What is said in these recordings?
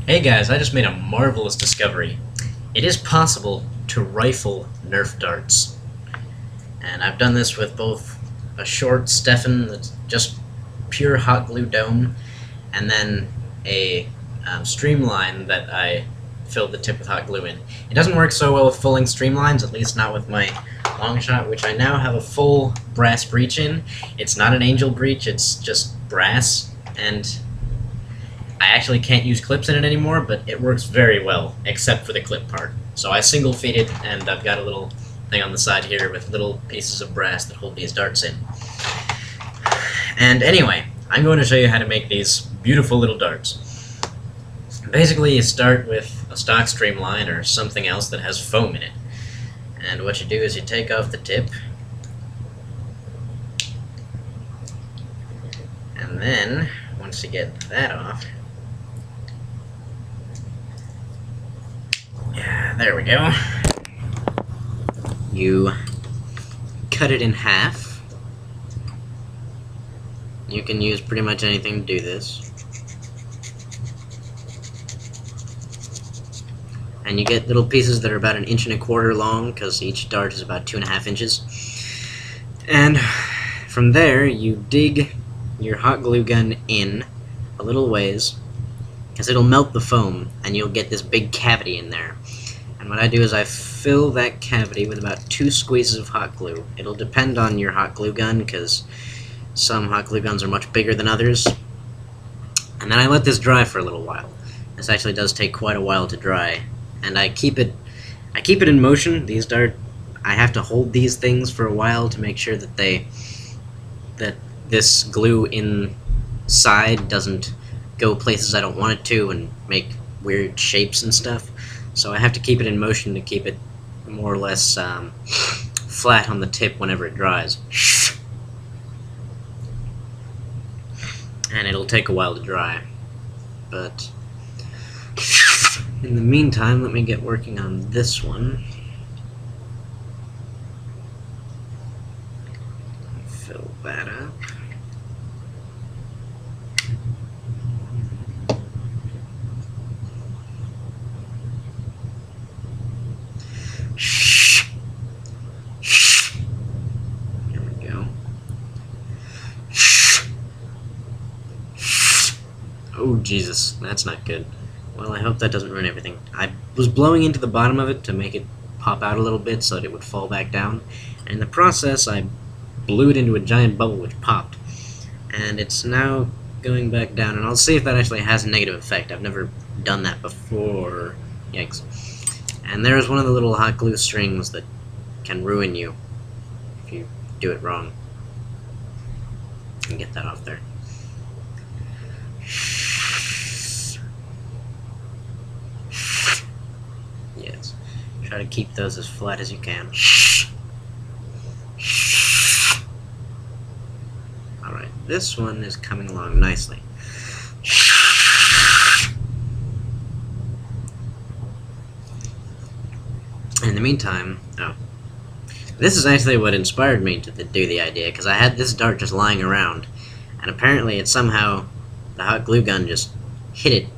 Hey guys, I just made a marvelous discovery. It is possible to rifle Nerf darts. And I've done this with both a short Stefan that's just pure hot glue dome, and then a streamline that I filled the tip with hot glue in. It doesn't work so well with fulling streamlines, at least not with my Longshot, which I now have a full brass breech in. It's not an angel breech, it's just brass, and I actually can't use clips in it anymore, but it works very well, except for the clip part. So I single feed it, and I've got a little thing on the side here with little pieces of brass that hold these darts in. And anyway, I'm going to show you how to make these beautiful little darts. Basically, you start with a stock streamline or something else that has foam in it. And what you do is you take off the tip, and then, once you get that off, yeah, there we go. You cut it in half. You can use pretty much anything to do this. And you get little pieces that are about 1.25 inches long, because each dart is about 2.5 inches. And from there, you dig your hot glue gun in a little ways, because it'll melt the foam, and you'll get this big cavity in there. And what I do is I fill that cavity with about 2 squeezes of hot glue. It'll depend on your hot glue gun, because some hot glue guns are much bigger than others. And then I let this dry for a little while. This actually does take quite a while to dry. And I keep it in motion. These I have to hold these things for a while to make sure that this glue inside doesn't go places I don't want it to and make weird shapes and stuff. So I have to keep it in motion to keep it more or less flat on the tip whenever it dries. And it'll take a while to dry. But in the meantime, let me get working on this one. Fill that up. There we go. Oh, Jesus, that's not good. Well, I hope that doesn't ruin everything. I was blowing into the bottom of it to make it pop out a little bit so that it would fall back down. And in the process, I blew it into a giant bubble which popped. And it's now going back down, and I'll see if that actually has a negative effect. I've never done that before. Yikes. And there's one of the little hot glue strings that can ruin you if you do it wrong. And get that off there. Yes. Try to keep those as flat as you can. Alright, this one is coming along nicely. In the meantime, this is actually what inspired me to do the idea, because I had this dart just lying around, and apparently it somehow, the hot glue gun just hit it,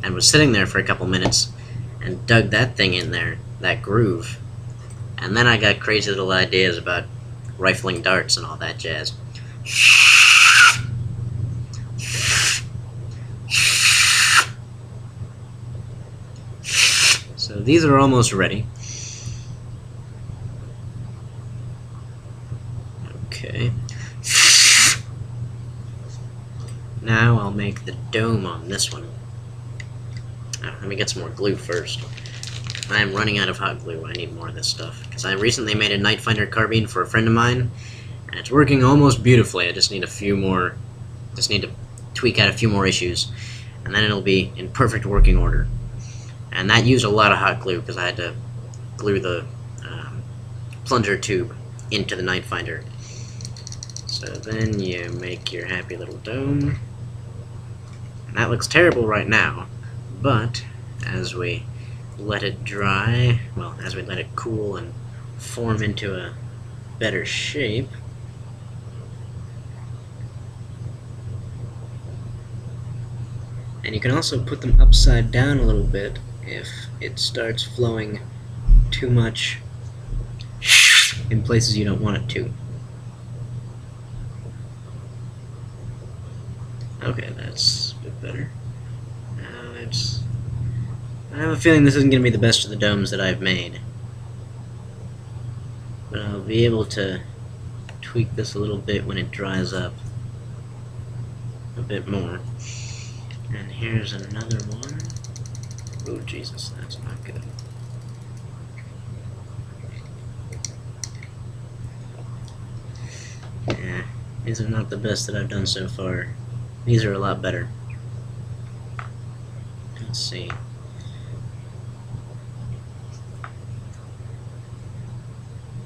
and was sitting there for a couple minutes, and dug that thing in there, that groove. And then I got crazy little ideas about rifling darts and all that jazz. So these are almost ready. Okay. Now I'll make the dome on this one. Let me get some more glue first. I am running out of hot glue. I need more of this stuff, because I recently made a night finder carbine for a friend of mine, and it's working almost beautifully. I just need to tweak out a few more issues, and then it'll be in perfect working order. And that used a lot of hot glue, because I had to glue the plunger tube into the night finder. So then you make your happy little dome. And that looks terrible right now, but as we let it dry, well, as we let it cool and form into a better shape, And you can also put them upside down a little bit if it starts flowing too much in places you don't want it to. Okay, that's a bit better. Now I have a feeling this isn't going to be the best of the domes that I've made. But I'll be able to tweak this a little bit when it dries up a bit more. And here's another one. Oh Jesus, that's not good. Yeah, these are not the best that I've done so far. These are a lot better. Let's see.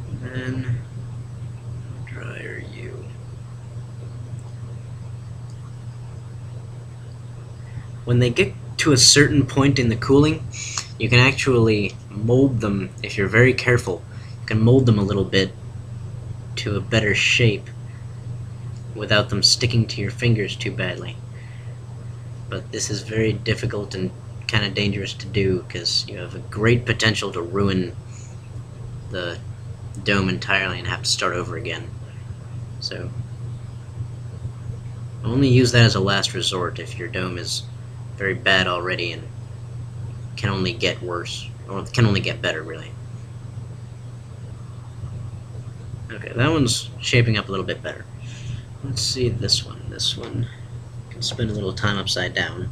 And then, how dry are you? When they get to a certain point in the cooling, you can actually mold them, if you're very careful. You can mold them a little bit to a better shape without them sticking to your fingers too badly. But this is very difficult and kind of dangerous to do because you have a great potential to ruin the dome entirely and have to start over again. So only use that as a last resort if your dome is very bad already and can only get worse, or can only get better, really. Okay, that one's shaping up a little bit better. Let's see this one. This one can spend a little time upside down.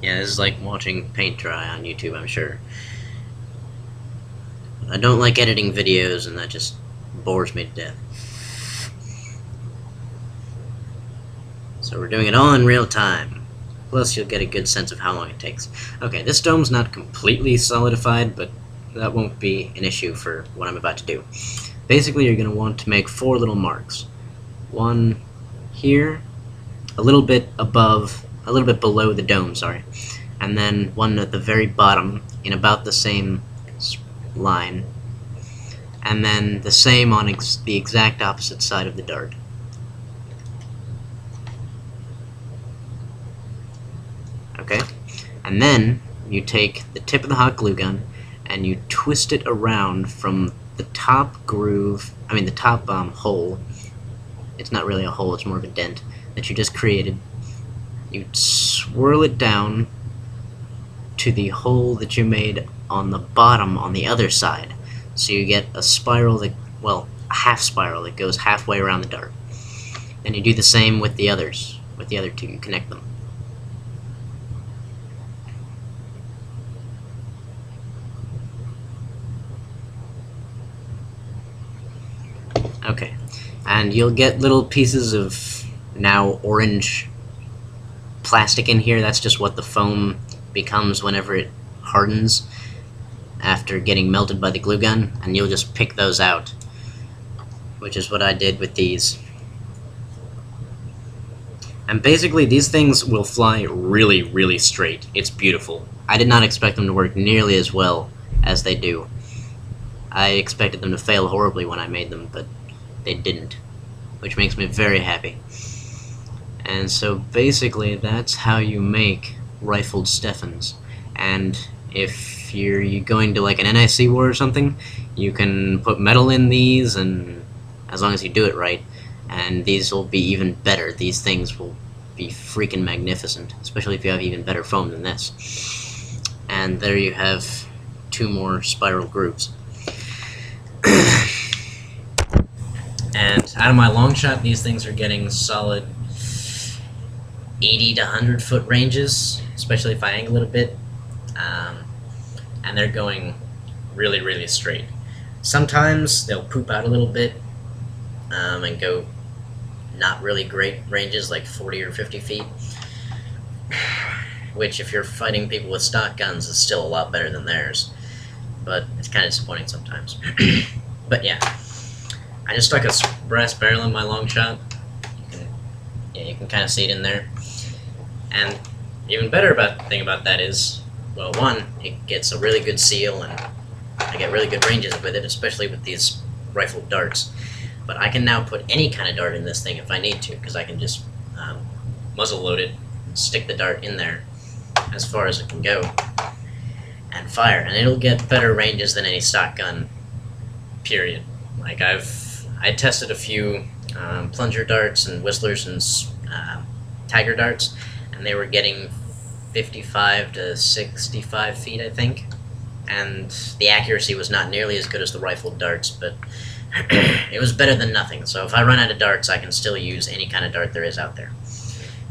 Yeah, this is like watching paint dry on YouTube, I'm sure. I don't like editing videos, and that just bores me to death. So we're doing it all in real time. Plus, you'll get a good sense of how long it takes. Okay, this dome's not completely solidified, but that won't be an issue for what I'm about to do. Basically, you're going to want to make 4 little marks. One here, a little bit above, a little bit below the dome, sorry. And then one at the very bottom in about the same line. And then the same on the exact opposite side of the dart. Okay? And then you take the tip of the hot glue gun and you twist it around from the top groove, the top hole. It's not really a hole, it's more of a dent that you just created. You swirl it down to the hole that you made on the bottom on the other side. So you get a spiral that, well, a half spiral that goes halfway around the dart. Then you do the same with the others, with the other two, you connect them. Okay, and you'll get little pieces of now orange plastic in here. That's just what the foam becomes whenever it hardens after getting melted by the glue gun, and you'll just pick those out, which is what I did with these. And basically these things will fly really, really straight. It's beautiful. I did not expect them to work nearly as well as they do. I expected them to fail horribly when I made them, but they didn't, which makes me very happy. And so basically that's how you make rifled Stefans. And if you're going to like an NIC war or something, you can put metal in these, and as long as you do it right, and these will be even better. These things will be freaking magnificent, especially if you have even better foam than this. And there you have 2 more spiral grooves. And out of my Longshot, these things are getting solid 80 to 100 foot ranges, especially if I angle it a bit. And they're going really, really straight. Sometimes they'll poop out a little bit and go not really great ranges, like 40 or 50 feet. Which, if you're fighting people with stock guns, is still a lot better than theirs. But it's kind of disappointing sometimes. But yeah. I just stuck a brass barrel in my Longshot. You can kind of see it in there. And even better thing about that is, well, one, it gets a really good seal, and I get really good ranges with it, especially with these rifled darts. But I can now put any kind of dart in this thing if I need to, because I can just muzzle load it, stick the dart in there as far as it can go, and fire, and it'll get better ranges than any stock gun, period. Like I tested a few plunger darts and whistlers and tiger darts, and they were getting 55 to 65 feet, I think, and the accuracy was not nearly as good as the rifled darts, but it was better than nothing. So if I run out of darts, I can still use any kind of dart there is out there,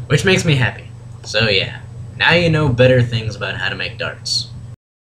which makes me happy. So yeah, now you know better things about how to make darts.